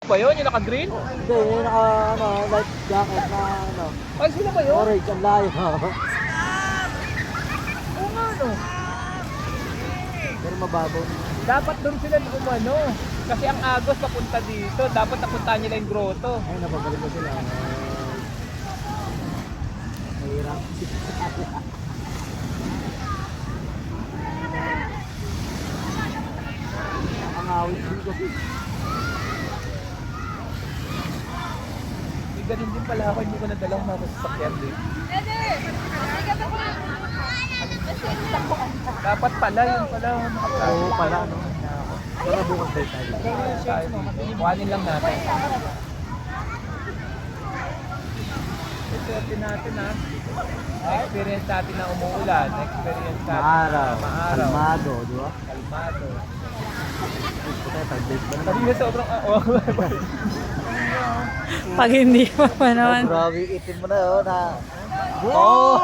Ba yun? Yung naka-green? Hindi, yung naka, life jacket na, Ay, sila ba yun? orange, ang layo. Oo nga, no. Pero mababaw. Dapat doon sila umano. Kasi ang Agos papunta dito. Dapat napuntahan nila yung grotto. Ay, napabalik ko sila. Mahirap. Ang awit din kasi. May ganun din pala ako. Hindi ko nadalang mga sasakyan din. Dapat pala yun pala. Oo pala, no? Para bukas tayo. Kuhanin lang natin. Swerte natin ha. Na-experience natin na umuulan. Na-experience natin Maaraw. na maaraw. Kalmado, di ba? Kalmado. Ito, tag-date ba naman? Kanina sobrang... Pag hindi pa naman. Grabe, itin mo na, oh, na. Oh!